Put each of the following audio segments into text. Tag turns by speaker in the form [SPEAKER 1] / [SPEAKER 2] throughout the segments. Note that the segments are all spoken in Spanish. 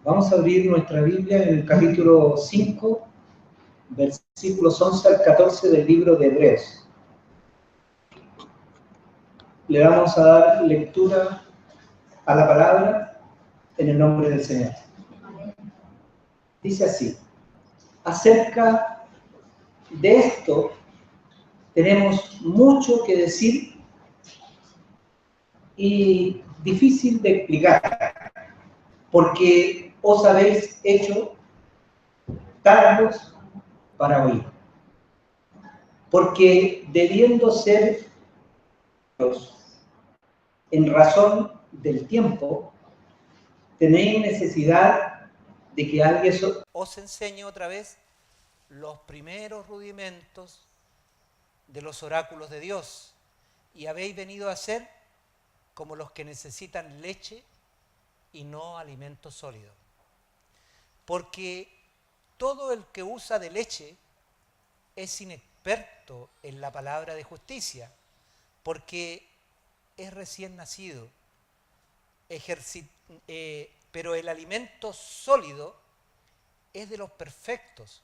[SPEAKER 1] Vamos a abrir nuestra Biblia en el capítulo 5, versículos 11 al 14 del libro de Hebreos. Le vamos a dar lectura a la palabra en el nombre del Señor. Dice así: acerca de esto tenemos mucho que decir y difícil de explicar, porque os habéis hecho tardos para oír. Porque debiendo ser en razón del tiempo, tenéis necesidad de que alguien os enseñe otra vez los primeros rudimentos de los oráculos de Dios, y habéis venido a ser como los que necesitan leche y no alimento sólido. Porque todo el que usa de leche es inexperto en la palabra de justicia, porque es recién nacido. Pero el alimento sólido es de los perfectos,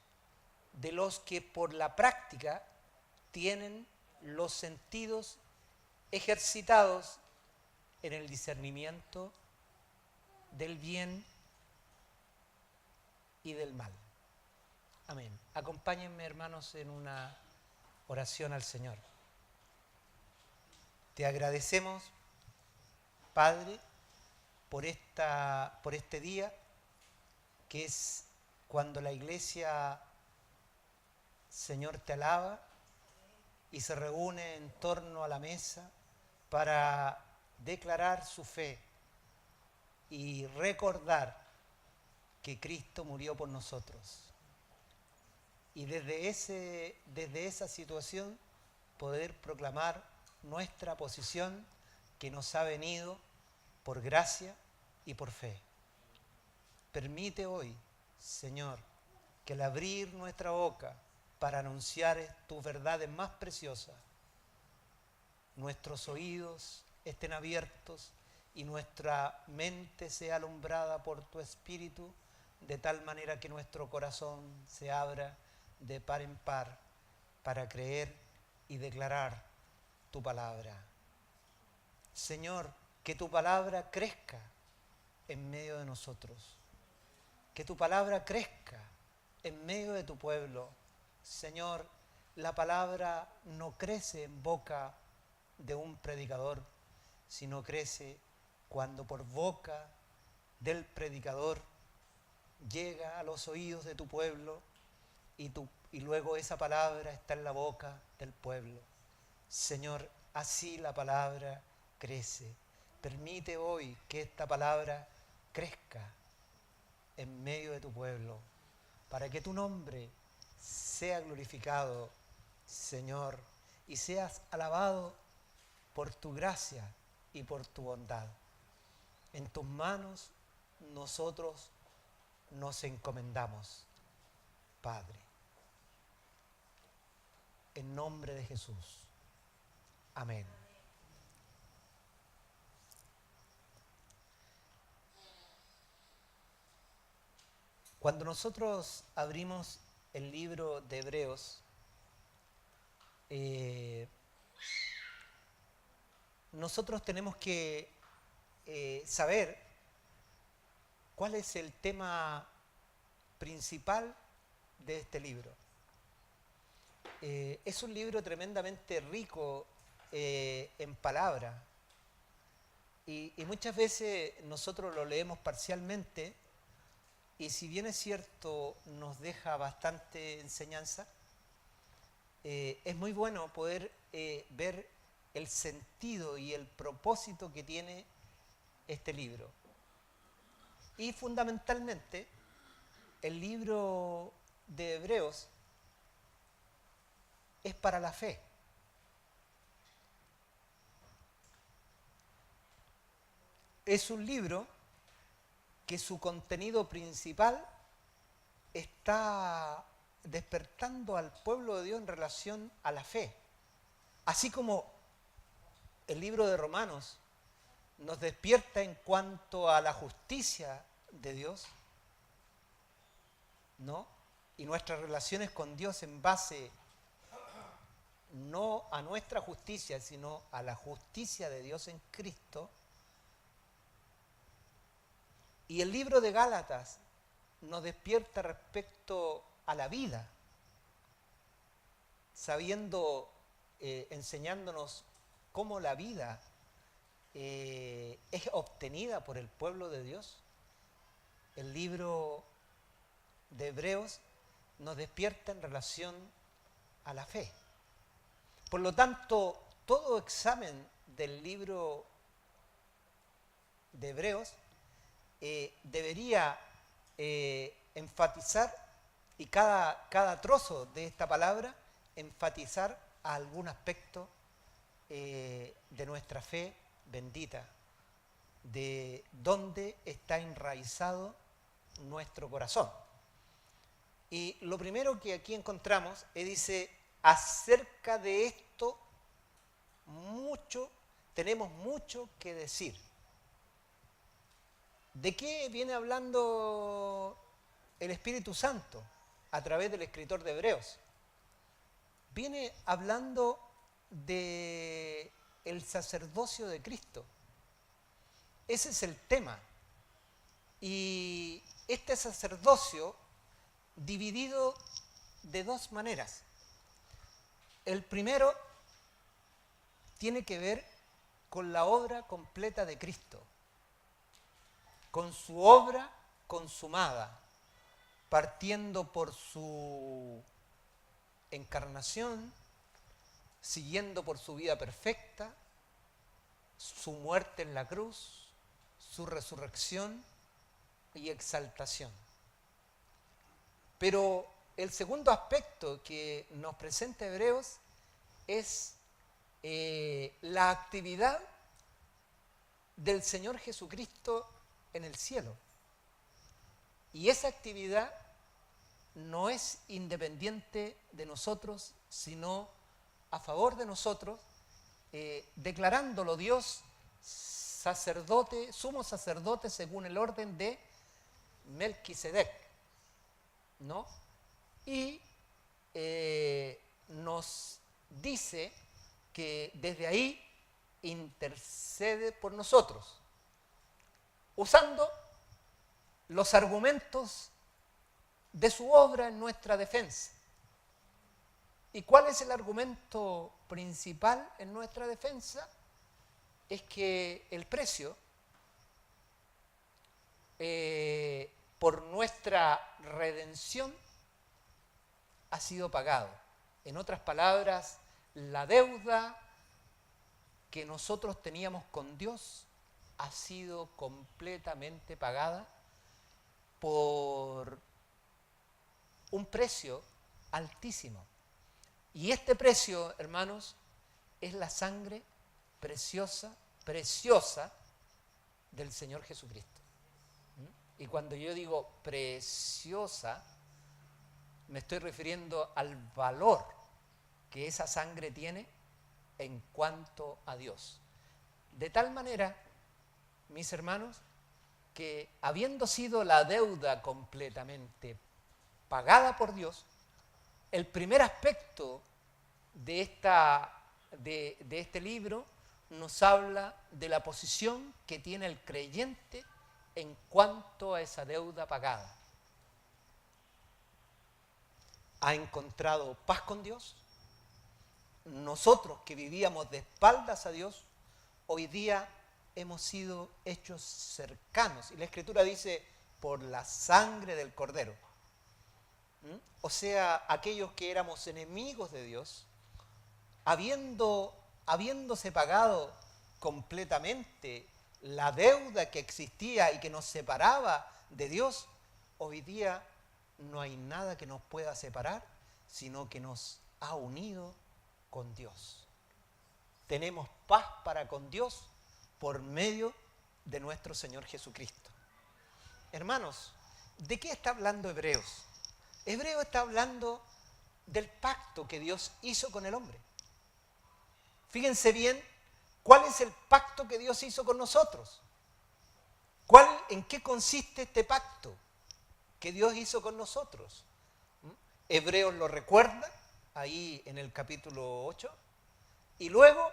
[SPEAKER 1] de los que por la práctica tienen los sentidos ejercitados en el discernimiento del bien y del mal. Amén. Acompáñenme, hermanos, en una oración al Señor. Te agradecemos, Padre, por este día, que es cuando la Iglesia, Señor, te alaba y se reúne en torno a la mesa para declarar su fe y recordar que Cristo murió por nosotros. Y desde esa situación poder proclamar nuestra posición que nos ha venido por gracia y por fe. Permite hoy, Señor, que al abrir nuestra boca para anunciar tus verdades más preciosas, nuestros oídos estén abiertos y nuestra mente sea alumbrada por tu Espíritu, de tal manera que nuestro corazón se abra de par en par para creer y declarar tu palabra. Señor, que tu palabra crezca en medio de nosotros, que tu palabra crezca en medio de tu pueblo. Señor, la palabra no crece en boca de un predicador, sino crece cuando por boca del predicador llega a los oídos de tu pueblo y luego esa palabra está en la boca del pueblo. Señor, así la palabra crece. Permite hoy que esta palabra crezca en medio de tu pueblo, para que tu nombre sea glorificado, Señor, y seas alabado por tu gracia y por tu bondad. En tus manos nosotros nos encomendamos, Padre. En nombre de Jesús. Amén. Cuando nosotros abrimos el libro de Hebreos, nosotros tenemos que saber cuál es el tema principal de este libro. Es un libro tremendamente rico en palabras y muchas veces nosotros lo leemos parcialmente y si bien es cierto nos deja bastante enseñanza, es muy bueno poder ver el sentido y el propósito que tiene este libro. Y fundamentalmente el libro de Hebreos es para la fe. es un libro que su contenido principal está despertando al pueblo de Dios en relación a la fe. Así como el libro de Romanos nos despierta en cuanto a la justicia de Dios, ¿no? Y nuestras relaciones con Dios en base no a nuestra justicia, sino a la justicia de Dios en Cristo. Y el libro de Gálatas nos despierta respecto a la vida, enseñándonos cómo la vida es obtenida por el pueblo de Dios. El libro de Hebreos nos despierta en relación a la fe. Por lo tanto, todo examen del libro de Hebreos debería enfatizar, y cada trozo de esta palabra, enfatizar a algún aspecto de nuestra fe bendita, de dónde está enraizado nuestro corazón. Y lo primero que aquí encontramos dice, acerca de esto tenemos mucho que decir. ¿De qué viene hablando el Espíritu Santo a través del escritor de Hebreos? Viene hablando de el sacerdocio de Cristo. Ese es el tema. Y este sacerdocio dividido de dos maneras. El primero tiene que ver con la obra completa de Cristo, con su obra consumada, partiendo por su encarnación, siguiendo por su vida perfecta, su muerte en la cruz, su resurrección y exaltación. Pero el segundo aspecto que nos presenta Hebreos es la actividad del Señor Jesucristo en el cielo. Y esa actividad no es independiente de nosotros, sino a favor de nosotros, declarándolo Dios sacerdote, sumo sacerdote según el orden de Melquisedec, ¿no? Y nos dice que desde ahí intercede por nosotros, usando los argumentos de su obra en nuestra defensa. ¿Y cuál es el argumento principal en nuestra defensa? Es que el precio por nuestra redención ha sido pagado. En otras palabras, la deuda que nosotros teníamos con Dios ha sido completamente pagada por un precio altísimo. Y este precio, hermanos, es la sangre preciosa del Señor Jesucristo. Y cuando yo digo preciosa, me estoy refiriendo al valor que esa sangre tiene en cuanto a Dios. De tal manera, mis hermanos, que habiendo sido la deuda completamente pagada por Dios, el primer aspecto de este libro nos habla de la posición que tiene el creyente en cuanto a esa deuda pagada. ¿Ha encontrado paz con Dios? Nosotros que vivíamos de espaldas a Dios, hoy día hemos sido hechos cercanos. Y la Escritura dice, por la sangre del Cordero. O sea, aquellos que éramos enemigos de Dios, habiéndose pagado completamente la deuda que existía y que nos separaba de Dios, hoy día no hay nada que nos pueda separar, sino que nos ha unido con Dios. Tenemos paz para con Dios por medio de nuestro Señor Jesucristo. Hermanos, ¿de qué está hablando Hebreos? Hebreos está hablando del pacto que Dios hizo con el hombre. Fíjense bien, ¿cuál es el pacto que Dios hizo con nosotros? ¿En qué consiste este pacto que Dios hizo con nosotros? Hebreos lo recuerda ahí en el capítulo 8 y luego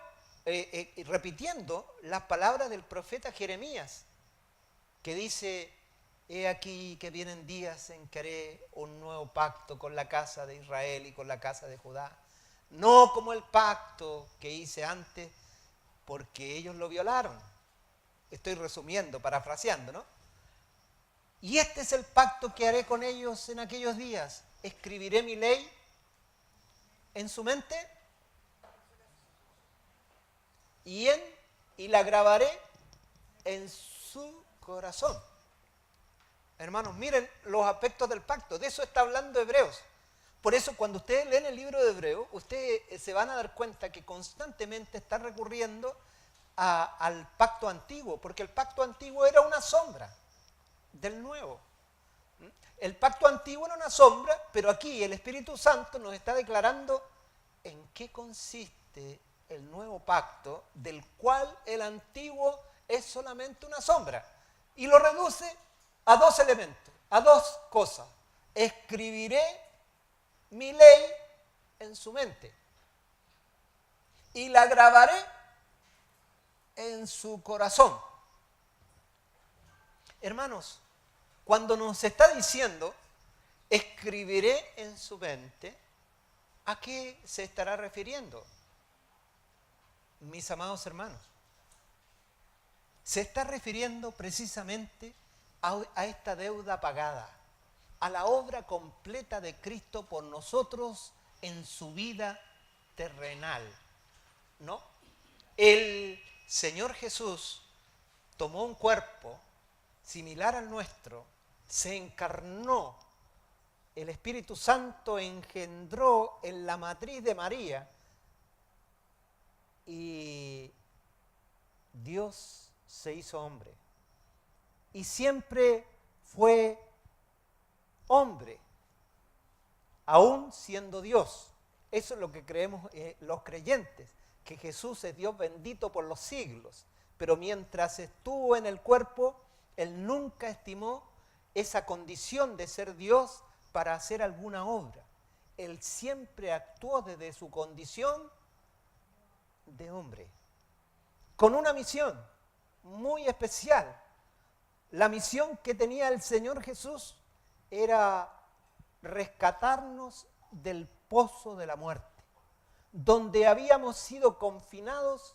[SPEAKER 1] repitiendo las palabras del profeta Jeremías, que dice: he aquí que vienen días en que haré un nuevo pacto con la casa de Israel y con la casa de Judá, no como el pacto que hice antes, porque ellos lo violaron. Estoy resumiendo, parafraseando, ¿no? Y este es el pacto que haré con ellos en aquellos días. Escribiré mi ley en su mente y la grabaré en su corazón. Hermanos, miren los aspectos del pacto. De eso está hablando Hebreos. Por eso cuando ustedes leen el libro de Hebreos, ustedes se van a dar cuenta que constantemente está recurriendo al pacto antiguo, porque el pacto antiguo era una sombra del nuevo. El pacto antiguo era una sombra, pero aquí el Espíritu Santo nos está declarando en qué consiste el nuevo pacto, del cual el antiguo es solamente una sombra. Y lo reduce a dos elementos, a dos cosas. Escribiré mi ley en su mente y la grabaré en su corazón. Hermanos, cuando nos está diciendo escribiré en su mente, ¿a qué se estará refiriendo? Mis amados hermanos, se está refiriendo precisamente a esta deuda pagada, a la obra completa de Cristo por nosotros en su vida terrenal, ¿no? El Señor Jesús tomó un cuerpo similar al nuestro, se encarnó, el Espíritu Santo engendró en la matriz de María y Dios se hizo hombre. Y siempre fue hombre, aún siendo Dios. Eso es lo que creemos los creyentes, que Jesús es Dios bendito por los siglos. Pero mientras estuvo en el cuerpo, Él nunca estimó esa condición de ser Dios para hacer alguna obra. Él siempre actuó desde su condición de hombre, con una misión muy especial. La misión que tenía el Señor Jesús era rescatarnos del pozo de la muerte, donde habíamos sido confinados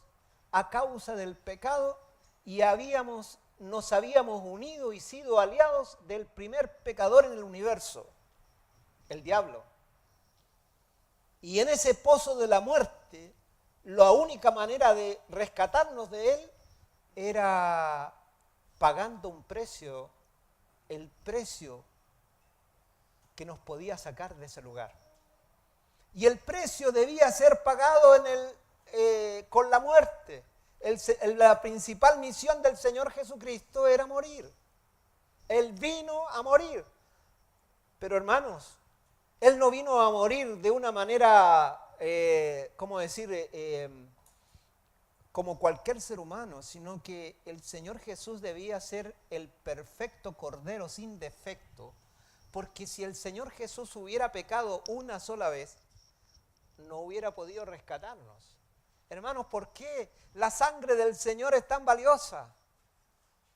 [SPEAKER 1] a causa del pecado y nos habíamos unido y sido aliados del primer pecador en el universo, el diablo. Y en ese pozo de la muerte, la única manera de rescatarnos de él era pagando un precio, el precio que nos podía sacar de ese lugar. Y el precio debía ser pagado con la muerte. La principal misión del Señor Jesucristo era morir. Él vino a morir. Pero hermanos, Él no vino a morir de una manera, como cualquier ser humano, sino que el Señor Jesús debía ser el perfecto Cordero sin defecto, porque si el Señor Jesús hubiera pecado una sola vez, no hubiera podido rescatarnos. Hermanos, ¿por qué la sangre del Señor es tan valiosa?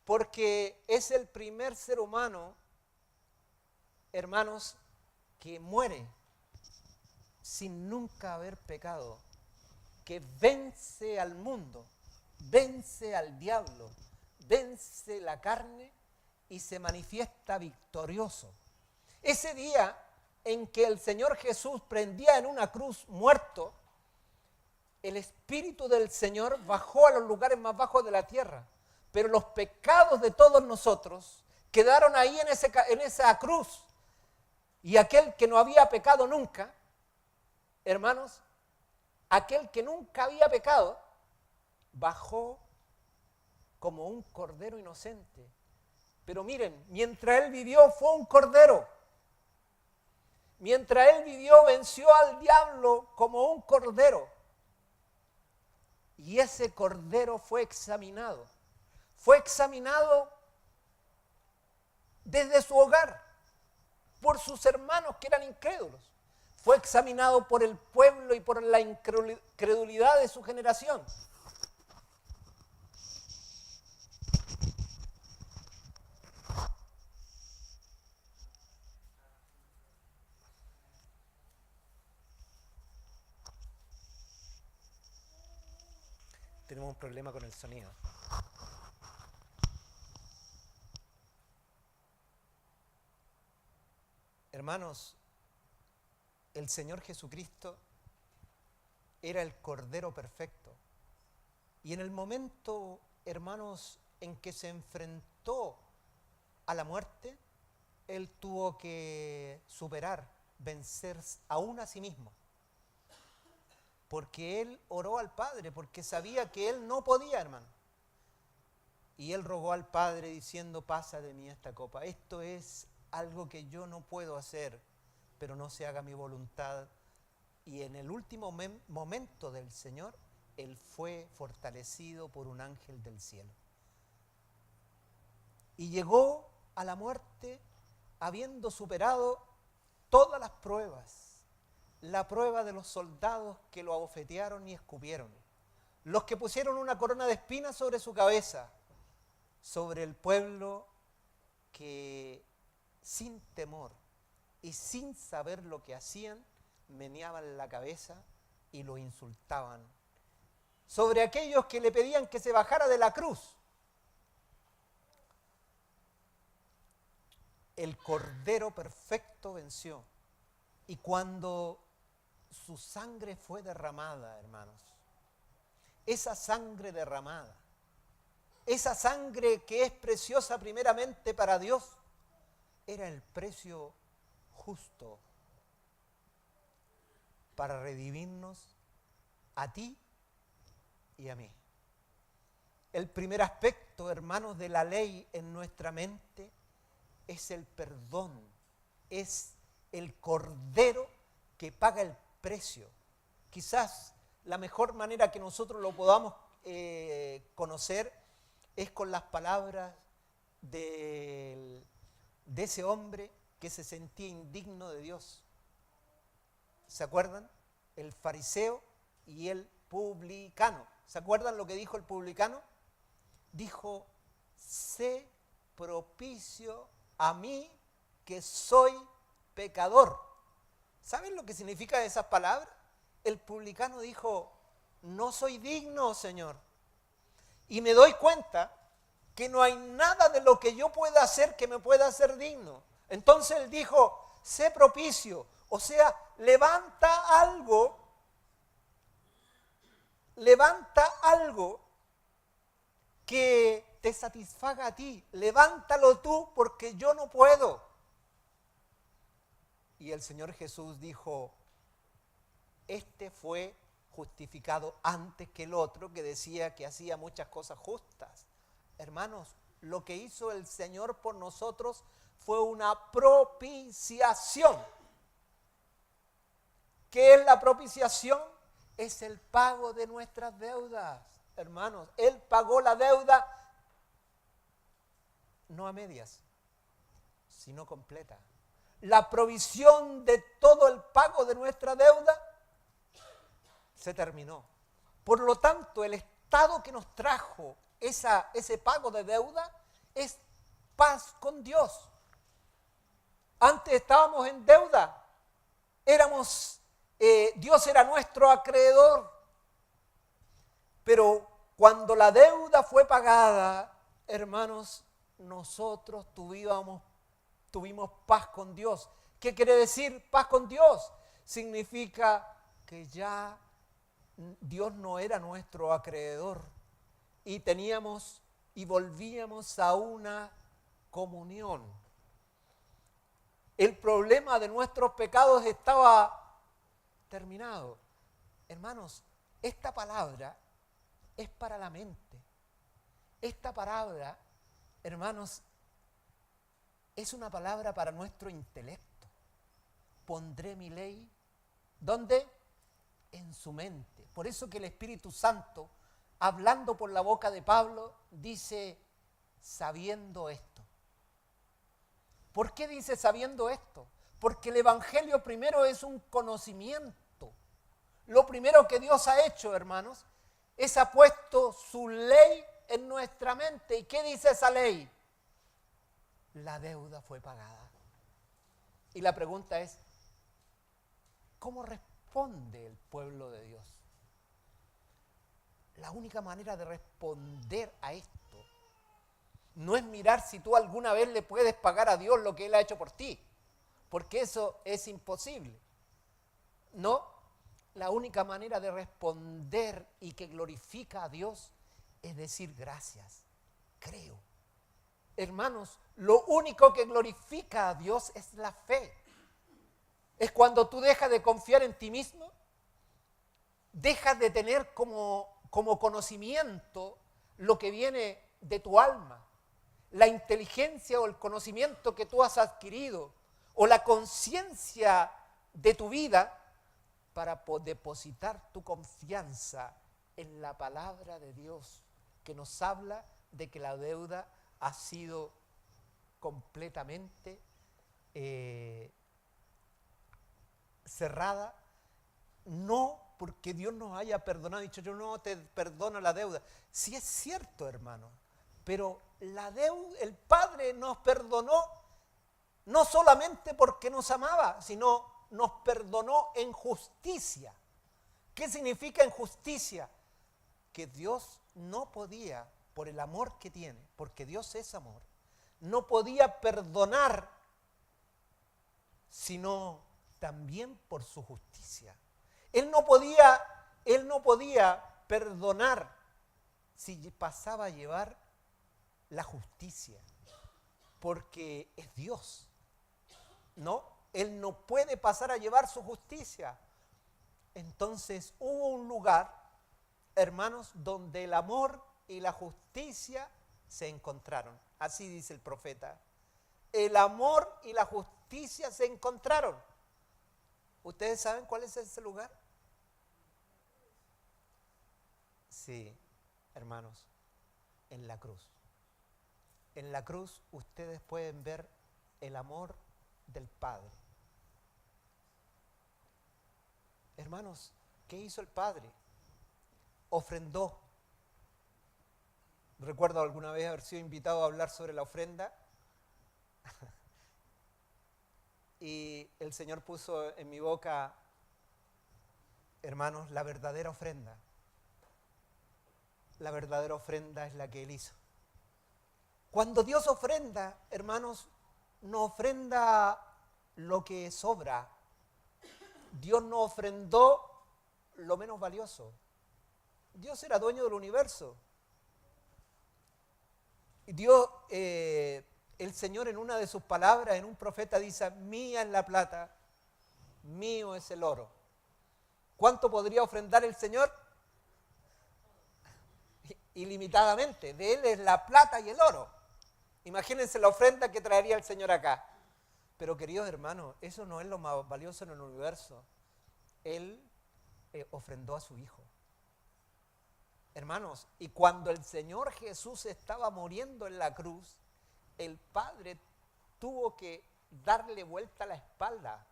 [SPEAKER 1] Porque es el primer ser humano, hermanos, que muere sin nunca haber pecado, que vence al mundo, vence al diablo, vence la carne y se manifiesta victorioso. Ese día en que el Señor Jesús prendía en una cruz muerto, el Espíritu del Señor bajó a los lugares más bajos de la tierra, pero los pecados de todos nosotros quedaron ahí en esa cruz. Y aquel que no había pecado nunca, hermanos, aquel que nunca había pecado, bajó como un cordero inocente. Pero miren, mientras Él vivió fue un cordero. Mientras Él vivió venció al diablo como un cordero. Y ese cordero fue examinado. Fue examinado desde su hogar por sus hermanos que eran incrédulos. Fue examinado por el pueblo y por la incredulidad de su generación. Tenemos un problema con el sonido. Hermanos, el Señor Jesucristo era el Cordero perfecto. Y en el momento, hermanos, en que se enfrentó a la muerte, Él tuvo que superar, vencer aún a sí mismo. Porque Él oró al Padre, porque sabía que Él no podía, hermano. Y Él rogó al Padre diciendo, pasa de mí esta copa. Esto es algo que yo no puedo hacer, pero no se haga mi voluntad. Y en el último momento del Señor, Él fue fortalecido por un ángel del cielo. Y llegó a la muerte habiendo superado todas las pruebas. La prueba de los soldados que lo abofetearon y escupieron. Los que pusieron una corona de espinas sobre su cabeza. Sobre el pueblo que sin temor y sin saber lo que hacían, meneaban la cabeza y lo insultaban. Sobre aquellos que le pedían que se bajara de la cruz. El Cordero perfecto venció. Y cuando su sangre fue derramada, hermanos, esa sangre derramada, esa sangre que es preciosa primeramente para Dios, era el precio justo para redimirnos a ti y a mí. El primer aspecto, hermanos, de la ley en nuestra mente es el perdón, es el Cordero que paga el precio. Quizás la mejor manera que nosotros lo podamos conocer es con las palabras de ese hombre que se sentía indigno de Dios. ¿Se acuerdan? El fariseo y el publicano. ¿Se acuerdan lo que dijo el publicano? Dijo, sé propicio a mí que soy pecador. ¿Saben lo que significa esas palabras? El publicano dijo, no soy digno, Señor. Y me doy cuenta que no hay nada de lo que yo pueda hacer que me pueda hacer digno. Entonces él dijo, sé propicio. O sea, levanta algo que te satisfaga a ti. Levántalo tú porque yo no puedo. Y el Señor Jesús dijo, este fue justificado antes que el otro que decía que hacía muchas cosas justas. Hermanos, lo que hizo el Señor por nosotros fue una propiciación. ¿Qué es la propiciación? Es el pago de nuestras deudas. Hermanos, Él pagó la deuda no a medias, sino completa. La provisión de todo el pago de nuestra deuda se terminó. Por lo tanto, el estado que nos trajo ese pago de deuda es paz con Dios. Antes estábamos en deuda, Dios era nuestro acreedor, pero cuando la deuda fue pagada, hermanos, nosotros tuvimos paz con Dios. ¿Qué quiere decir paz con Dios? Significa que ya Dios no era nuestro acreedor y teníamos y volvíamos a una comunión. El problema de nuestros pecados estaba terminado. Hermanos, esta palabra es para la mente. esta palabra, hermanos, es una palabra para nuestro intelecto. Pondré mi ley, ¿dónde? En su mente. Por eso que el Espíritu Santo, hablando por la boca de Pablo, dice, sabiendo esto. ¿Por qué dice sabiendo esto? Porque el Evangelio primero es un conocimiento. Lo primero que Dios ha hecho, hermanos, es ha puesto su ley en nuestra mente. ¿Y qué dice esa ley? La deuda fue pagada. Y la pregunta es, ¿cómo responde el pueblo de Dios? La única manera de responder a esto no es mirar si tú alguna vez le puedes pagar a Dios lo que Él ha hecho por ti, porque eso es imposible. No, la única manera de responder y que glorifica a Dios es decir gracias, creo. Hermanos, lo único que glorifica a Dios es la fe. Es cuando tú dejas de confiar en ti mismo, dejas de tener como conocimiento lo que viene de tu alma, la inteligencia o el conocimiento que tú has adquirido, o la conciencia de tu vida, para depositar tu confianza en la palabra de Dios, que nos habla de que la deuda ha sido completamente cerrada, no porque Dios nos haya perdonado, dicho yo no te perdono la deuda. Sí es cierto, hermano, pero la deuda, el Padre nos perdonó no solamente porque nos amaba, sino nos perdonó en justicia. ¿Qué significa en justicia? Que Dios no podía, por el amor que tiene, porque Dios es amor, no podía perdonar, sino también por su justicia. Él no podía perdonar si pasaba a llevar la justicia, porque es Dios. No, Él no puede pasar a llevar su justicia. Entonces hubo un lugar, hermanos, donde el amor y la justicia se encontraron. Así dice el profeta. El amor y la justicia se encontraron. ¿Ustedes saben cuál es ese lugar? Sí, hermanos, en la cruz. En la cruz ustedes pueden ver el amor del Padre. Hermanos, ¿qué hizo el Padre? Ofrendó. Recuerdo alguna vez haber sido invitado a hablar sobre la ofrenda y el Señor puso en mi boca, hermanos, la verdadera ofrenda. La verdadera ofrenda es la que Él hizo. Cuando Dios ofrenda, hermanos, no ofrenda lo que sobra. Dios no ofrendó lo menos valioso. Dios era dueño del universo. Dios, el Señor en una de sus palabras, en un profeta dice, mía es la plata, mío es el oro. ¿Cuánto podría ofrendar el Señor? Ilimitadamente. De Él es la plata y el oro. Imagínense la ofrenda que traería el Señor acá. Pero queridos hermanos, eso no es lo más valioso en el universo. Él ofrendó a su Hijo. Hermanos, y cuando el Señor Jesús estaba muriendo en la cruz, el Padre tuvo que darle vuelta a la espalda.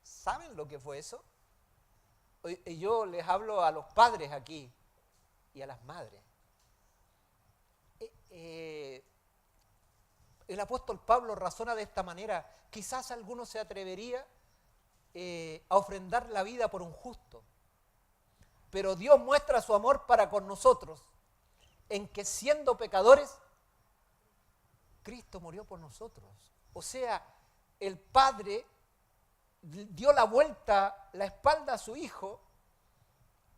[SPEAKER 1] ¿Saben lo que fue eso? Yo les hablo a los padres aquí y a las madres. El apóstol Pablo razona de esta manera. Quizás alguno se atrevería a ofrendar la vida por un justo. Pero Dios muestra su amor para con nosotros en que siendo pecadores, Cristo murió por nosotros. O sea, el Padre dio la vuelta, la espalda a su Hijo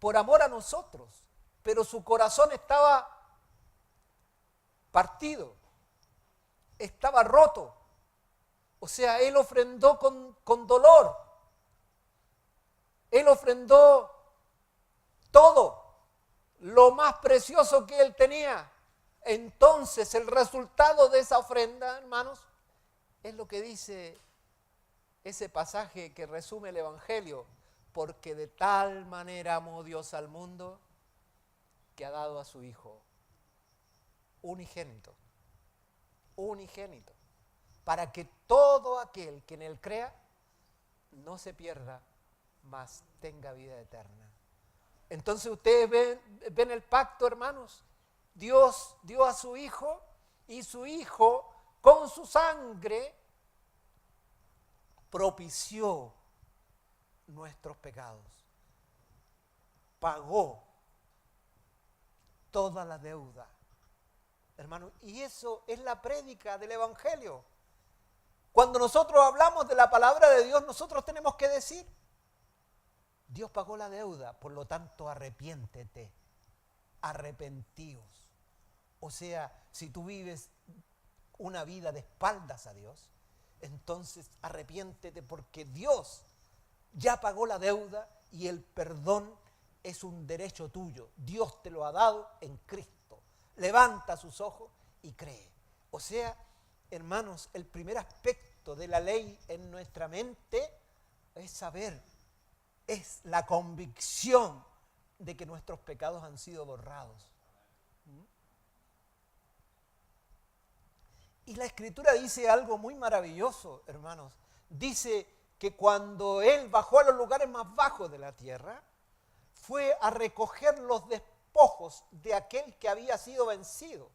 [SPEAKER 1] por amor a nosotros. Pero su corazón estaba partido, estaba roto. O sea, Él ofrendó con dolor. Él ofrendó todo, lo más precioso que Él tenía, Entonces el resultado de esa ofrenda, hermanos, es lo que dice ese pasaje que resume el Evangelio. Porque de tal manera amó Dios al mundo que ha dado a su Hijo unigénito, para que todo aquel que en él crea no se pierda, mas tenga vida eterna. Entonces ustedes ven el pacto, hermanos. Dios dio a su Hijo y su Hijo con su sangre propició nuestros pecados. Pagó toda la deuda. Hermano, y eso es la prédica del Evangelio. Cuando nosotros hablamos de la palabra de Dios, nosotros tenemos que decir, Dios pagó la deuda, por lo tanto arrepiéntete, arrepentíos. O sea, si tú vives una vida de espaldas a Dios, entonces arrepiéntete porque Dios ya pagó la deuda y el perdón es un derecho tuyo. Dios te lo ha dado en Cristo. Levanta sus ojos y cree. O sea, hermanos, el primer aspecto de la ley en nuestra mente es saber, es la convicción de que nuestros pecados han sido borrados. Y la Escritura dice algo muy maravilloso, hermanos. Dice que cuando Él bajó a los lugares más bajos de la tierra, fue a recoger los despojos de aquel que había sido vencido.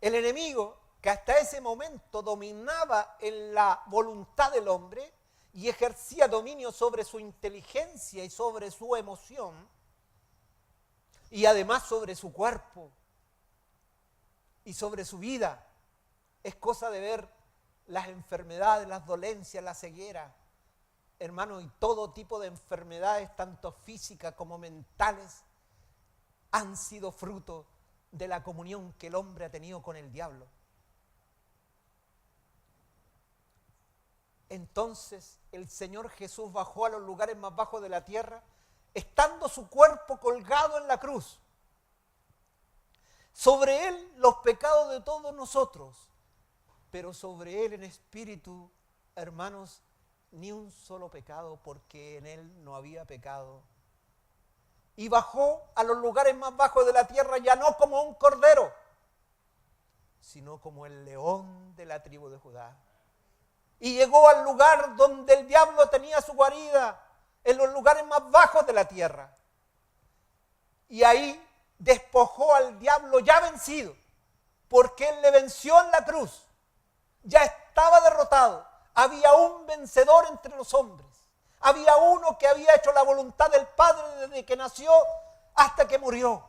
[SPEAKER 1] El enemigo, que hasta ese momento dominaba en la voluntad del hombre y ejercía dominio sobre su inteligencia y sobre su emoción, y además sobre su cuerpo y sobre su vida. Es cosa de ver las enfermedades, las dolencias, la ceguera, hermano, y todo tipo de enfermedades, tanto físicas como mentales, han sido fruto de la comunión que el hombre ha tenido con el diablo. Entonces el Señor Jesús bajó a los lugares más bajos de la tierra, estando su cuerpo colgado en la cruz. Sobre Él los pecados de todos nosotros, pero sobre Él en espíritu, hermanos, ni un solo pecado, porque en Él no había pecado. Y bajó a los lugares más bajos de la tierra, ya no como un cordero, sino como el león de la tribu de Judá. Y llegó al lugar donde el diablo tenía su guarida, en los lugares más bajos de la tierra. Y ahí despojó al diablo ya vencido, porque Él le venció en la cruz. Ya estaba derrotado. Había un vencedor entre los hombres. Había uno que había hecho la voluntad del Padre desde que nació hasta que murió.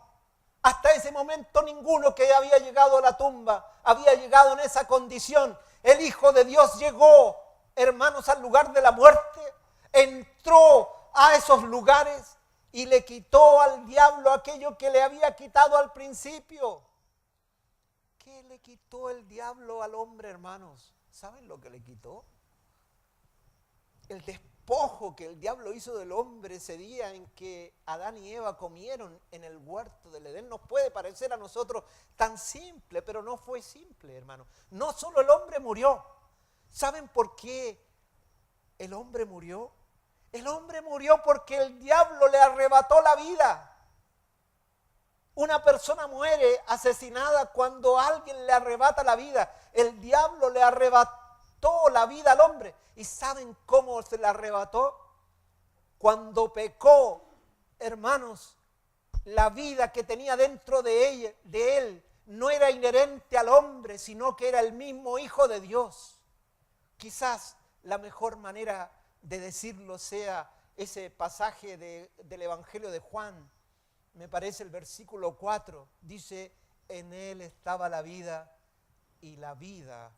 [SPEAKER 1] Hasta ese momento ninguno que había llegado a la tumba había llegado en esa condición. El Hijo de Dios llegó, hermanos, al lugar de la muerte, entró a esos lugares y le quitó al diablo aquello que le había quitado al principio. ¿Qué le quitó el diablo al hombre, hermanos? ¿Saben lo que le quitó? El despojo que el diablo hizo del hombre ese día en que Adán y Eva comieron en el huerto del Edén. Nos puede parecer a nosotros tan simple, pero no fue simple, hermano. No solo el hombre murió. ¿Saben por qué el hombre murió? El hombre murió porque el diablo le arrebató la vida. Una persona muere asesinada cuando alguien le arrebata la vida. El diablo le arrebató la vida al hombre. ¿Y saben cómo se la arrebató? Cuando pecó, hermanos, la vida que tenía dentro de él no era inherente al hombre, sino que era el mismo Hijo de Dios. Quizás la mejor manera de decirlo sea ese pasaje del Evangelio de Juan. Me parece el versículo 4, dice, en Él estaba la vida y la vida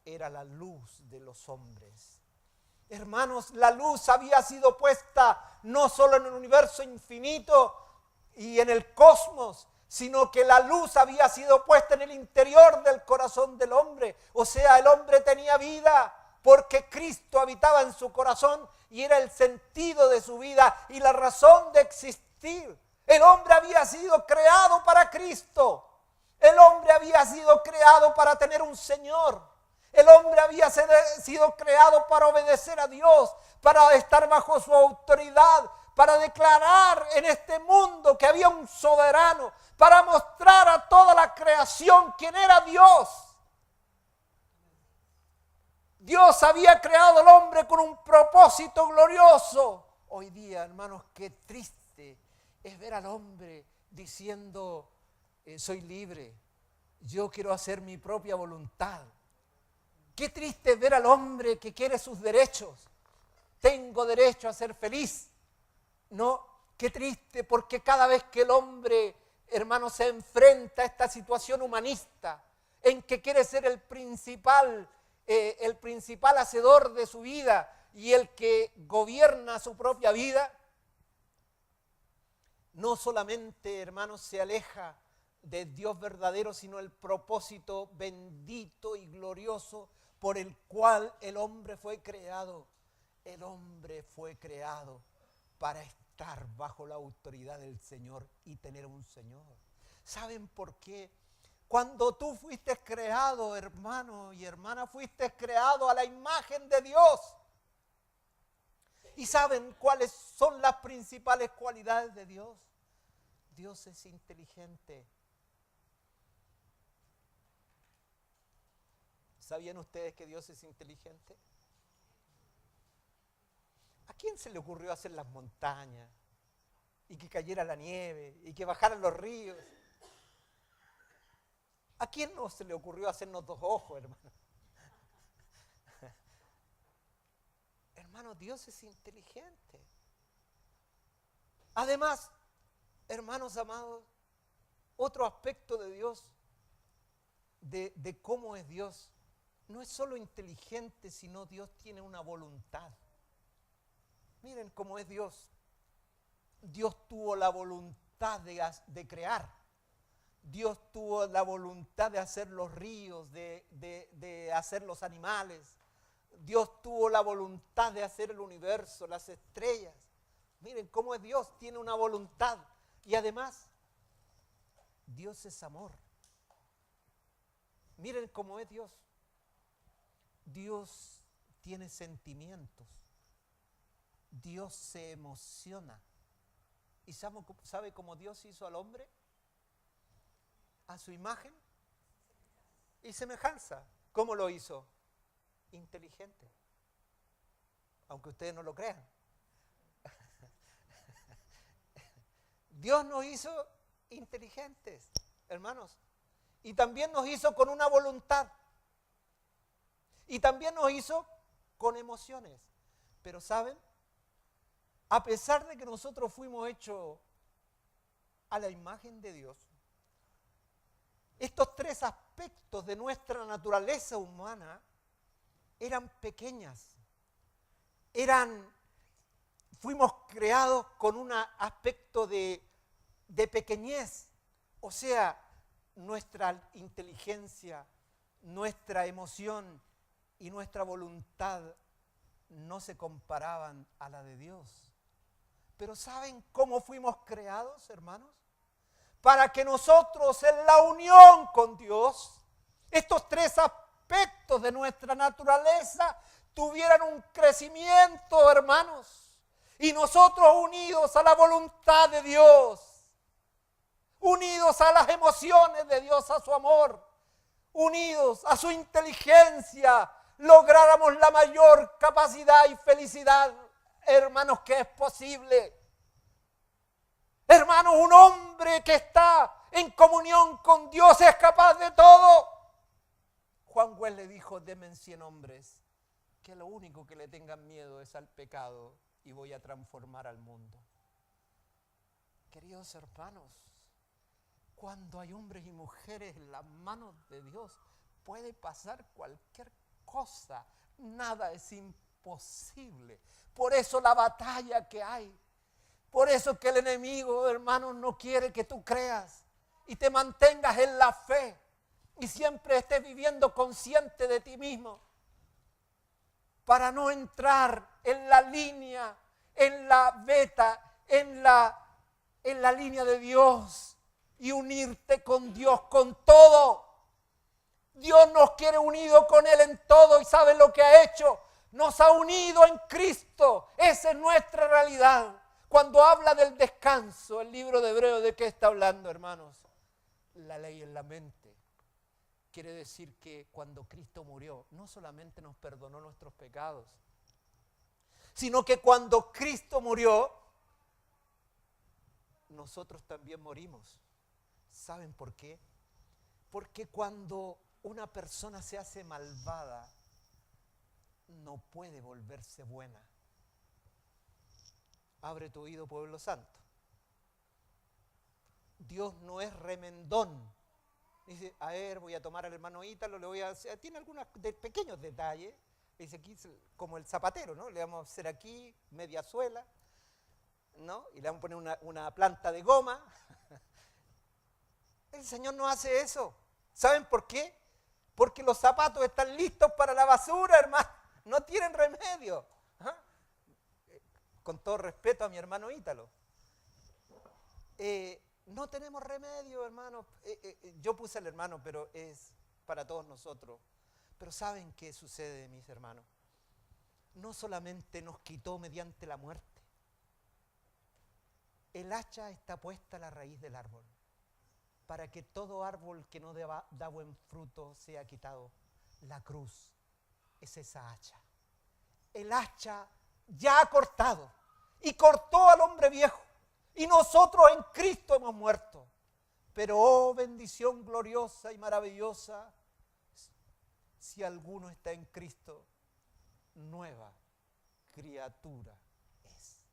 [SPEAKER 1] era la luz de los hombres. Hermanos, la luz había sido puesta no solo en el universo infinito y en el cosmos, sino que la luz había sido puesta en el interior del corazón del hombre. O sea, el hombre tenía vida porque Cristo habitaba en su corazón y era el sentido de su vida y la razón de existir. El hombre había sido creado para Cristo. El hombre había sido creado para tener un Señor. El hombre había sido creado para obedecer a Dios, para estar bajo su autoridad, para declarar en este mundo que había un soberano, para mostrar a toda la creación quién era Dios. Dios había creado al hombre con un propósito glorioso. Hoy día, hermanos, qué triste es ver al hombre diciendo, soy libre, yo quiero hacer mi propia voluntad. Qué triste es ver al hombre que quiere sus derechos. Tengo derecho a ser feliz. No, qué triste, porque cada vez que el hombre, hermano, se enfrenta a esta situación humanista, en que quiere ser el principal hacedor de su vida y el que gobierna su propia vida, no solamente, hermanos, se aleja de Dios verdadero, sino el propósito bendito y glorioso por el cual el hombre fue creado. El hombre fue creado para estar bajo la autoridad del Señor y tener un Señor. ¿Saben por qué? Cuando tú fuiste creado, hermano y hermana, fuiste creado a la imagen de Dios. ¿Y saben cuáles son las principales cualidades de Dios? Dios es inteligente. ¿Sabían ustedes que Dios es inteligente? ¿A quién se le ocurrió hacer las montañas? Y que cayera la nieve, y que bajaran los ríos. ¿A quién no se le ocurrió hacernos dos ojos, hermano? Hermano, Dios es inteligente. Además, hermanos amados, otro aspecto de Dios, de cómo es Dios, no es solo inteligente, sino Dios tiene una voluntad. Miren cómo es Dios. Dios tuvo la voluntad de crear. Dios tuvo la voluntad de hacer los ríos, de hacer los animales. Dios tuvo la voluntad de hacer el universo, las estrellas. Miren cómo es Dios, tiene una voluntad. Y además, Dios es amor. Miren cómo es Dios. Dios tiene sentimientos. Dios se emociona. ¿Y sabe cómo Dios hizo al hombre? A su imagen y semejanza. ¿Cómo lo hizo? Inteligente. Aunque ustedes no lo crean. Dios nos hizo inteligentes, hermanos. Y también nos hizo con una voluntad. Y también nos hizo con emociones. Pero ¿saben? A pesar de que nosotros fuimos hechos a la imagen de Dios, estos tres aspectos de nuestra naturaleza humana eran pequeñas. Fuimos creados con un aspecto de pequeñez. O sea, nuestra inteligencia, nuestra emoción y nuestra voluntad no se comparaban a la de Dios. Pero ¿saben cómo fuimos creados, hermanos? Para que nosotros en la unión con Dios, estos tres aspectos de nuestra naturaleza tuvieran un crecimiento, hermanos. Y nosotros unidos a la voluntad de Dios, unidos a las emociones de Dios, a su amor, unidos a su inteligencia, lográramos la mayor capacidad y felicidad, hermanos, que es posible. Hermanos, un hombre que está en comunión con Dios es capaz de todo. Juan Wesley dijo, denme 100 hombres, que lo único que le tengan miedo es al pecado y voy a transformar al mundo. Queridos hermanos, cuando hay hombres y mujeres en las manos de Dios, puede pasar cualquier cosa, nada es imposible. Por eso la batalla que hay, por eso que el enemigo, hermanos, no quiere que tú creas y te mantengas en la fe y siempre estés viviendo consciente de ti mismo, para no entrar en la línea, en la beta, en la línea de Dios y unirte con Dios con todo. Dios nos quiere unidos con Él en todo y sabe lo que ha hecho. Nos ha unido en Cristo. Esa es nuestra realidad. Cuando habla del descanso, el libro de Hebreos, ¿de qué está hablando, hermanos? La ley en la mente. Quiere decir que cuando Cristo murió, no solamente nos perdonó nuestros pecados, sino que cuando Cristo murió, nosotros también morimos. ¿Saben por qué? Porque cuando una persona se hace malvada, no puede volverse buena. Abre tu oído, pueblo santo. Dios no es remendón. Dice, a ver, voy a tomar al hermano Ítalo, le voy a hacer, tiene algunos pequeños detalles. Dice aquí, como el zapatero, ¿no? Le vamos a hacer aquí media suela, ¿no? Y le vamos a poner una planta de goma. El Señor no hace eso. ¿Saben por qué? Porque los zapatos están listos para la basura, hermano. No tienen remedio. ¿Ah? Con todo respeto a mi hermano Ítalo. No tenemos remedio, hermano. Yo puse al hermano, pero es para todos nosotros. Pero ¿saben qué sucede, mis hermanos? No solamente nos quitó mediante la muerte. El hacha está puesta a la raíz del árbol, para que todo árbol que no da buen fruto sea quitado. La cruz es esa hacha. El hacha ya ha cortado y cortó al hombre viejo. Y nosotros en Cristo hemos muerto. Pero oh, bendición gloriosa y maravillosa, si alguno está en Cristo, nueva criatura es.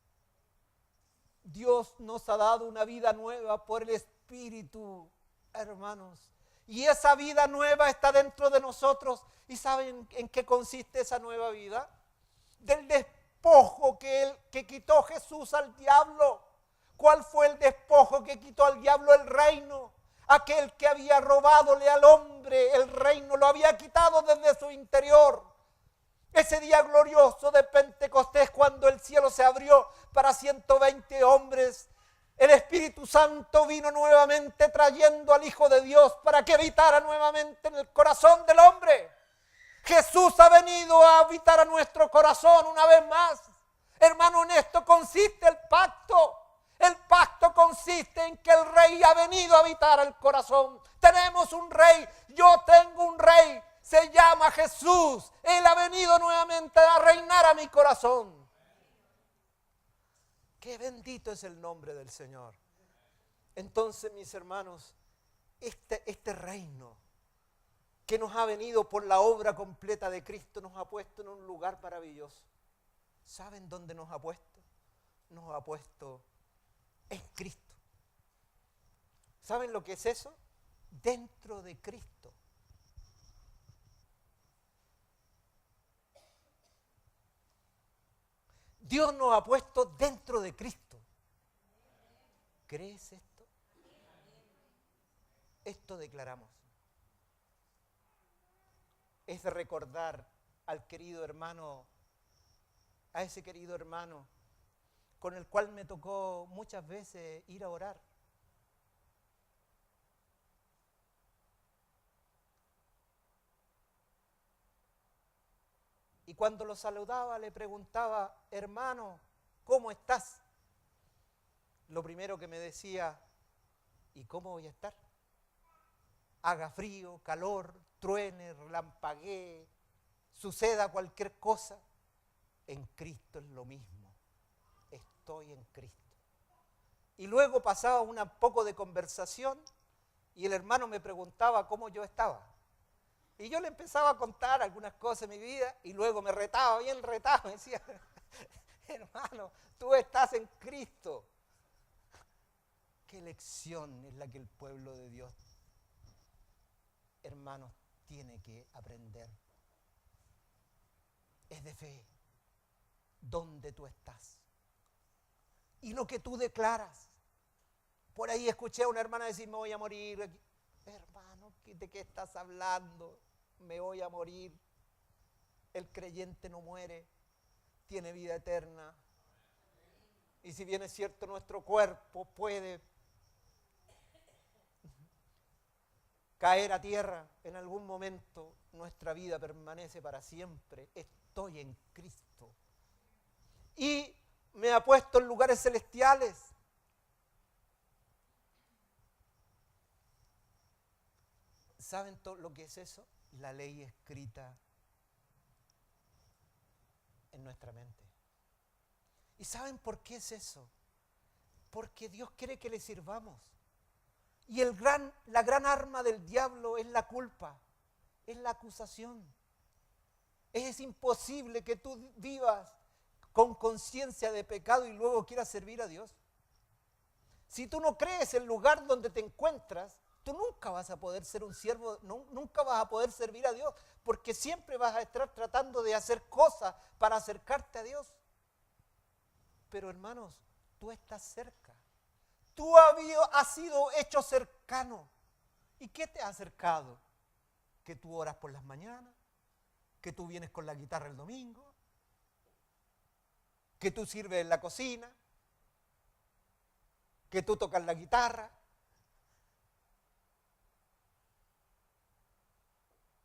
[SPEAKER 1] Dios nos ha dado una vida nueva por el Espíritu, hermanos. Y esa vida nueva está dentro de nosotros. ¿Y saben en qué consiste esa nueva vida? Del despojo que quitó Jesús al diablo. ¿Cuál fue el despojo que quitó al diablo? El reino. Aquel que había robadole al hombre el reino, lo había quitado desde su interior. Ese día glorioso de Pentecostés, cuando el cielo se abrió para 120 hombres, el Espíritu Santo vino nuevamente trayendo al Hijo de Dios para que habitara nuevamente en el corazón del hombre. Jesús ha venido a habitar a nuestro corazón una vez más. Hermano, en esto consiste el pacto. El pacto consiste en que el Rey ha venido a habitar el corazón. Tenemos un Rey, yo tengo un Rey, se llama Jesús. Él ha venido nuevamente a reinar a mi corazón. Qué bendito es el nombre del Señor. Entonces, mis hermanos, este reino que nos ha venido por la obra completa de Cristo nos ha puesto en un lugar maravilloso. ¿Saben dónde nos ha puesto? Nos ha puesto en Cristo. ¿Saben lo que es eso? Dentro de Cristo. Dios nos ha puesto dentro de Cristo. ¿Crees esto? Esto declaramos. Es de recordar al querido hermano, a ese querido hermano con el cual me tocó muchas veces ir a orar. Y cuando lo saludaba le preguntaba, hermano, ¿cómo estás? Lo primero que me decía, ¿y cómo voy a estar? Haga frío, calor, truene, relampaguee, suceda cualquier cosa, en Cristo es lo mismo. Estoy en Cristo. Y luego pasaba un poco de conversación y el hermano me preguntaba cómo yo estaba. Y yo le empezaba a contar algunas cosas de mi vida y luego me retaba, bien retado, me decía, hermano, tú estás en Cristo. Qué lección es la que el pueblo de Dios, hermanos, tiene que aprender. Es de fe. ¿Dónde tú estás? Y lo que tú declaras. Por ahí escuché a una hermana decir, me voy a morir. Hermano, ¿de qué estás hablando? Me voy a morir. El creyente no muere, tiene vida eterna. Y si bien es cierto, nuestro cuerpo puede caer a tierra, en algún momento nuestra vida permanece para siempre. Estoy en Cristo. Y me ha puesto en lugares celestiales. ¿Saben todo lo que es eso? La ley escrita en nuestra mente. ¿Y saben por qué es eso? Porque Dios quiere que le sirvamos. Y la gran arma del diablo es la culpa, es la acusación. Es imposible que tú vivas con conciencia de pecado y luego quieras servir a Dios. Si tú no crees el lugar donde te encuentras, tú nunca vas a poder ser un siervo, nunca vas a poder servir a Dios, porque siempre vas a estar tratando de hacer cosas para acercarte a Dios. Pero hermanos, tú estás cerca. Tú has sido hecho cercano. ¿Y qué te ha acercado? Que tú oras por las mañanas, que tú vienes con la guitarra el domingo, que tú sirves en la cocina, que tú tocas la guitarra,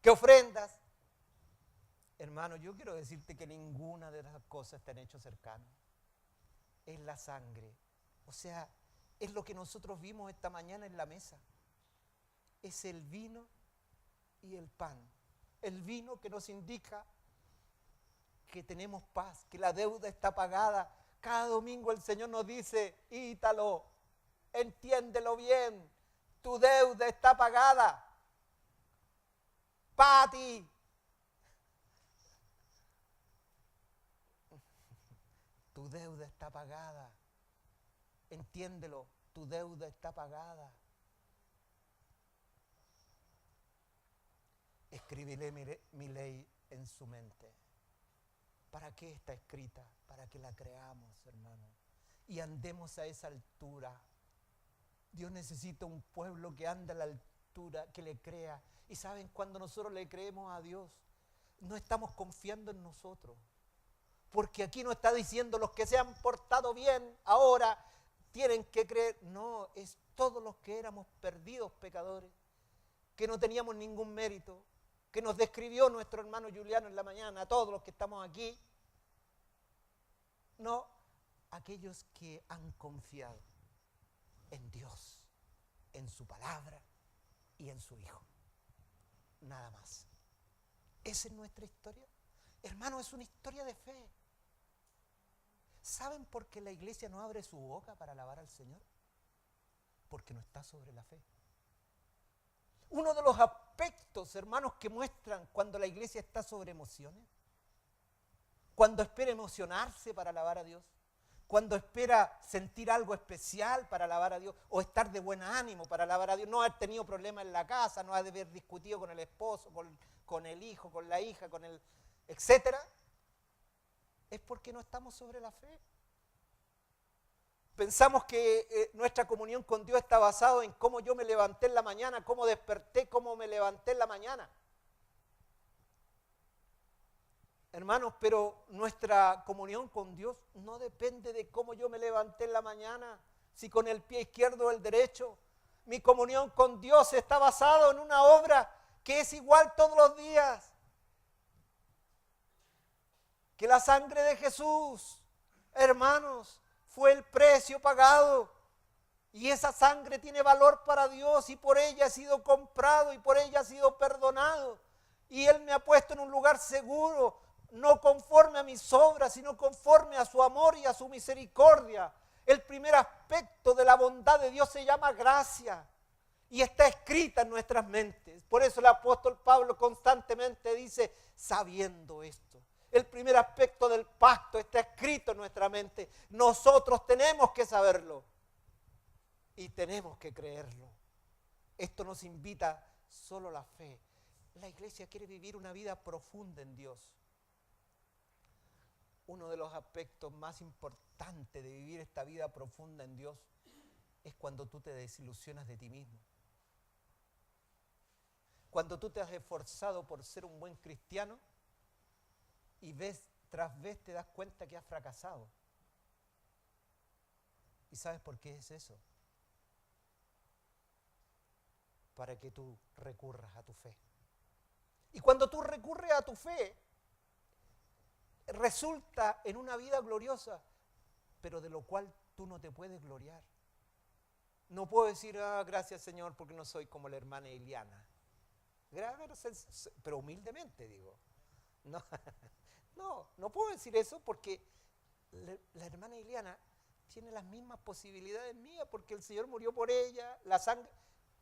[SPEAKER 1] que ofrendas. Hermano, yo quiero decirte que ninguna de esas cosas te han hecho cercano. Es la sangre. O sea, es lo que nosotros vimos esta mañana en la mesa. Es el vino y el pan. El vino que nos indica que tenemos paz, que la deuda está pagada. Cada domingo el Señor nos dice, Ítalo, entiéndelo bien, tu deuda está pagada. Pati, tu deuda está pagada. Entiéndelo, tu deuda está pagada. Escribiré mi ley en su mente. ¿Para qué está escrita? Para que la creamos, hermano. Y andemos a esa altura. Dios necesita un pueblo que ande a la altura, que le crea. Y saben, cuando nosotros le creemos a Dios, no estamos confiando en nosotros. Porque aquí no está diciendo los que se han portado bien ahora tienen que creer. No, es todos los que éramos perdidos pecadores, que no teníamos ningún mérito, que nos describió nuestro hermano Juliano en la mañana, a todos los que estamos aquí. No, aquellos que han confiado en Dios, en su palabra y en su Hijo. Nada más. Esa es nuestra historia. Hermano, es una historia de fe. ¿Saben por qué la iglesia no abre su boca para alabar al Señor? Porque no está sobre la fe. Uno de los aspectos, hermanos, que muestran cuando la iglesia está sobre emociones, cuando espera emocionarse para alabar a Dios, cuando espera sentir algo especial para alabar a Dios, o estar de buen ánimo para alabar a Dios, no haber tenido problemas en la casa, no haber discutido con el esposo, con el hijo, con la hija, con el etcétera, es porque no estamos sobre la fe. Pensamos que nuestra comunión con Dios está basada en cómo yo me levanté en la mañana, cómo desperté, cómo me levanté en la mañana. Hermanos, pero nuestra comunión con Dios no depende de cómo yo me levanté en la mañana, si con el pie izquierdo o el derecho. Mi comunión con Dios está basada en una obra que es igual todos los días. Que la sangre de Jesús, hermanos, fue el precio pagado. Y esa sangre tiene valor para Dios y por ella he sido comprado y por ella he sido perdonado. Y Él me ha puesto en un lugar seguro, no conforme a mis obras, sino conforme a su amor y a su misericordia. El primer aspecto de la bondad de Dios se llama gracia y está escrita en nuestras mentes. Por eso el apóstol Pablo constantemente dice, sabiendo esto. El primer aspecto del pacto está escrito en nuestra mente. Nosotros tenemos que saberlo y tenemos que creerlo. Esto nos invita solo la fe. La iglesia quiere vivir una vida profunda en Dios. Uno de los aspectos más importantes de vivir esta vida profunda en Dios es cuando tú te desilusionas de ti mismo. Cuando tú te has esforzado por ser un buen cristiano y vez tras vez te das cuenta que has fracasado. ¿Y sabes por qué es eso? para que tú recurras a tu fe. Y cuando tú recurres a tu fe, resulta en una vida gloriosa, pero de lo cual tú no te puedes gloriar. No puedo decir, gracias Señor, porque no soy como la hermana Iliana. Pero humildemente digo. No puedo decir eso porque la hermana Iliana tiene las mismas posibilidades mías, porque el Señor murió por ella, la sangre.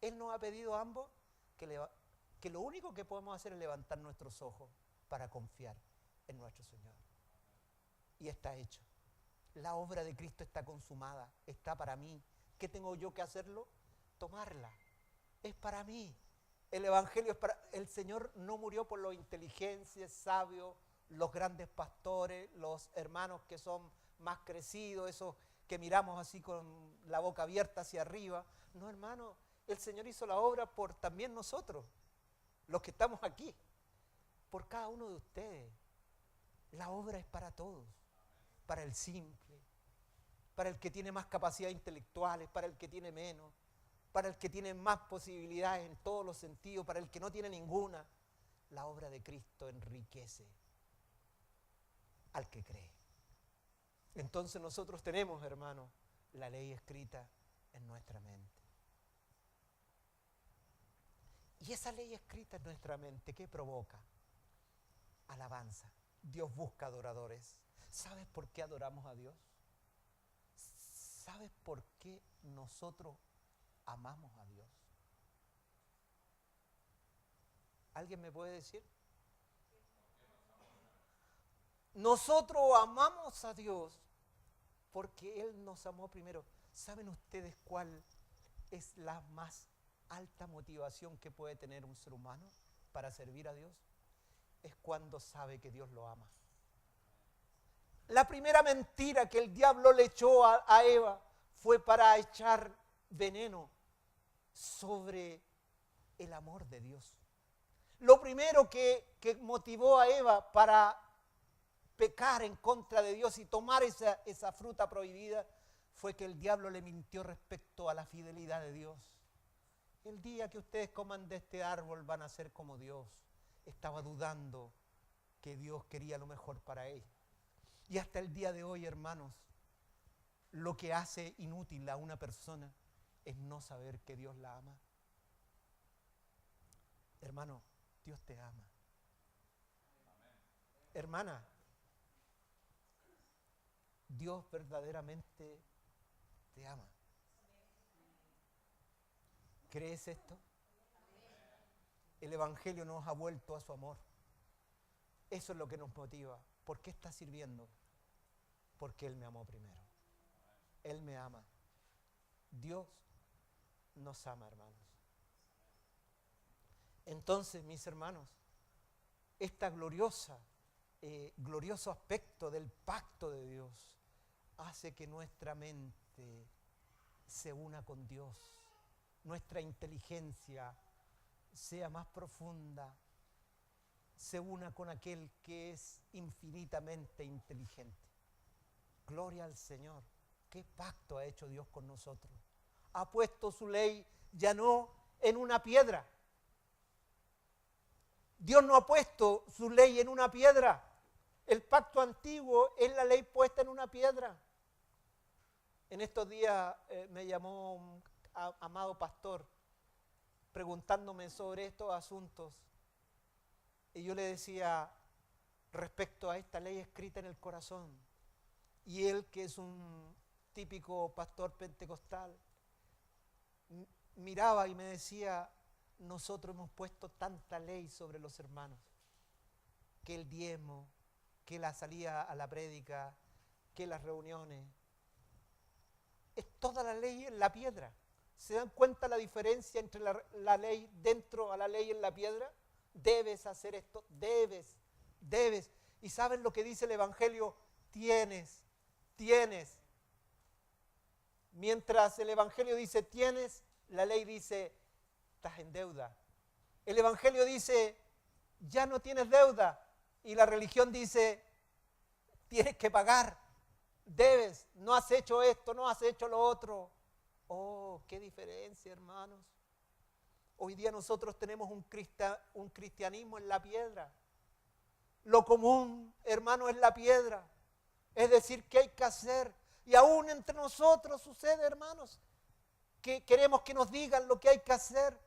[SPEAKER 1] Él nos ha pedido a ambos que lo único que podemos hacer es levantar nuestros ojos para confiar en nuestro Señor. Y está hecho. La obra de Cristo está consumada, está para mí. ¿Qué tengo yo que hacerlo? Tomarla. Es para mí. El Evangelio es para... El Señor no murió por los inteligentes, sabios, los grandes pastores, los hermanos que son más crecidos, esos que miramos así con la boca abierta hacia arriba. No, hermano, el Señor hizo la obra por también nosotros, los que estamos aquí, por cada uno de ustedes. La obra es para todos, para el simple, para el que tiene más capacidades intelectuales, para el que tiene menos, para el que tiene más posibilidades en todos los sentidos, para el que no tiene ninguna. La obra de Cristo enriquece al que cree. Entonces nosotros tenemos, hermanos, la ley escrita en nuestra mente. Y esa ley escrita en nuestra mente, ¿qué provoca? Alabanza. Dios busca adoradores. ¿Sabes por qué adoramos a Dios? ¿Sabes por qué nosotros amamos a Dios? ¿Alguien me puede decir? Nosotros amamos a Dios porque Él nos amó primero. ¿Saben ustedes cuál es la más alta motivación que puede tener un ser humano para servir a Dios? Es cuando sabe que Dios lo ama. La primera mentira que el diablo le echó a Eva fue para echar veneno sobre el amor de Dios. Lo primero que motivó a Eva para pecar en contra de Dios y tomar esa fruta prohibida fue que el diablo le mintió respecto a la fidelidad de Dios. El día que ustedes coman de este árbol van a ser como Dios. Estaba dudando que Dios quería lo mejor para él. Y hasta el día de hoy, hermanos, lo que hace inútil a una persona es no saber que Dios la ama. Hermano, Dios te ama. Hermana, Dios verdaderamente te ama. ¿Crees esto? El Evangelio nos ha vuelto a su amor. Eso es lo que nos motiva. ¿Por qué estás sirviendo? Porque Él me amó primero. Él me ama. Dios nos ama, hermanos. Entonces, mis hermanos, esta glorioso aspecto del pacto de Dios hace que nuestra mente se una con Dios, nuestra inteligencia sea más profunda, se una con aquel que es infinitamente inteligente. Gloria al Señor. ¿Qué pacto ha hecho Dios con nosotros? Ha puesto su ley ya no en una piedra. Dios no ha puesto su ley en una piedra. El pacto antiguo es la ley puesta en una piedra. En estos días me llamó un amado pastor preguntándome sobre estos asuntos. Y yo le decía respecto a esta ley escrita en el corazón. Y él, que es un típico pastor pentecostal, miraba y me decía, nosotros hemos puesto tanta ley sobre los hermanos, que el diezmo, que la salida a la prédica, que las reuniones, es toda la ley en la piedra. ¿Se dan cuenta la diferencia entre la ley dentro a la ley en la piedra? Debes hacer esto, debes. ¿Y saben lo que dice el Evangelio? Tienes. Mientras el Evangelio dice tienes, la ley dice estás en deuda. El Evangelio dice ya no tienes deuda y la religión dice tienes que pagar, debes, no has hecho esto, no has hecho lo otro. Oh, qué diferencia, hermanos. Hoy día nosotros tenemos un cristianismo en la piedra. Lo común, hermano, es la piedra. Es decir, ¿qué hay que hacer? Y aún entre nosotros sucede, hermanos, que queremos que nos digan lo que hay que hacer.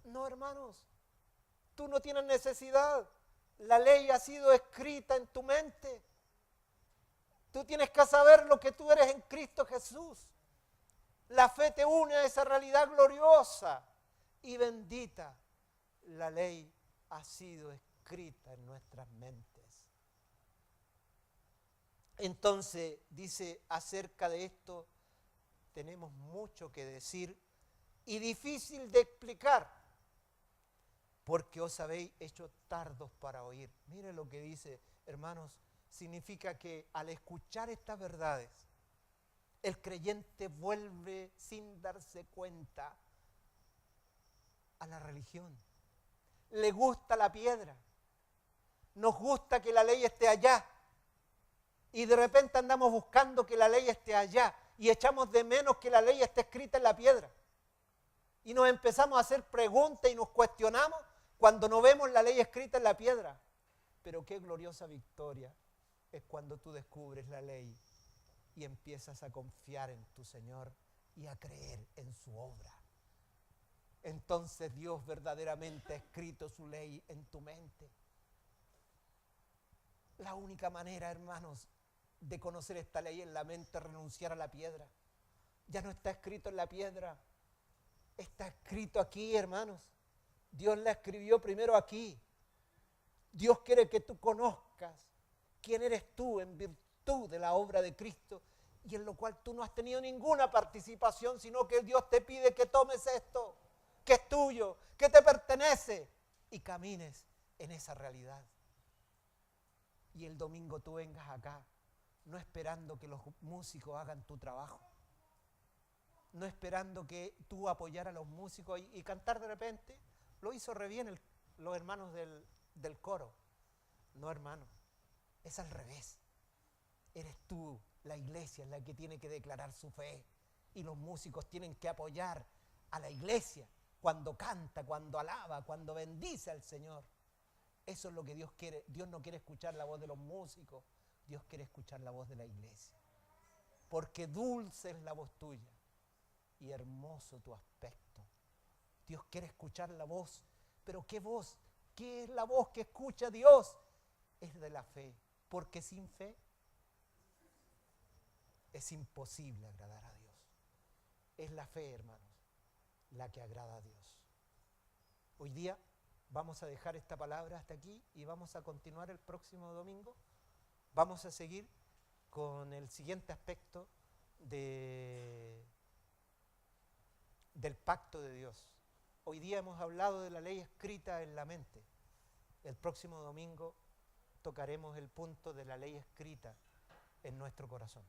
[SPEAKER 1] No, hermanos, tú no tienes necesidad. La ley ha sido escrita en tu mente. Tú tienes que saber lo que tú eres en Cristo Jesús. La fe te une a esa realidad gloriosa y bendita. La ley ha sido escrita en nuestras mentes. Entonces, dice, acerca de esto, tenemos mucho que decir y difícil de explicar, porque os habéis hecho tardos para oír. Mire lo que dice, hermanos, significa que al escuchar estas verdades, el creyente vuelve sin darse cuenta a la religión. Le gusta la piedra, nos gusta que la ley esté allá, y de repente andamos buscando que la ley esté allá, y echamos de menos que la ley esté escrita en la piedra. Y nos empezamos a hacer preguntas y nos cuestionamos cuando no vemos la ley escrita en la piedra. Pero qué gloriosa victoria es cuando tú descubres la ley y empiezas a confiar en tu Señor y a creer en su obra. Entonces Dios verdaderamente ha escrito su ley en tu mente. La única manera, hermanos, de conocer esta ley en la mente es renunciar a la piedra. Ya no está escrito en la piedra, está escrito aquí, hermanos. Dios la escribió primero aquí. Dios quiere que tú conozcas quién eres tú en virtud de la obra de Cristo, y en lo cual tú no has tenido ninguna participación, sino que Dios te pide que tomes esto, que es tuyo, que te pertenece, y camines en esa realidad. Y el domingo tú vengas acá, no esperando que los músicos hagan tu trabajo, no esperando que tú apoyar a los músicos y cantar de repente. Lo hizo re bien los hermanos del coro. No, hermano, es al revés. Eres tú, la iglesia, la que tiene que declarar su fe, y los músicos tienen que apoyar a la iglesia cuando canta, cuando alaba, cuando bendice al Señor. Eso es lo que Dios quiere. Dios no quiere escuchar la voz de los músicos, Dios quiere escuchar la voz de la iglesia. Porque dulce es la voz tuya y hermoso tu aspecto. Dios quiere escuchar la voz. ¿Pero qué voz? ¿Qué es la voz que escucha Dios? Es de la fe. Porque sin fe es imposible agradar a Dios. Es la fe, hermanos, la que agrada a Dios. Hoy día vamos a dejar esta palabra hasta aquí y vamos a continuar el próximo domingo. Vamos a seguir con el siguiente aspecto del pacto de Dios. Hoy día hemos hablado de la ley escrita en la mente. El próximo domingo tocaremos el punto de la ley escrita en nuestro corazón.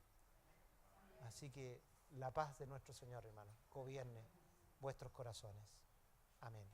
[SPEAKER 1] Así que la paz de nuestro Señor, hermanos, gobierne vuestros corazones. Amén.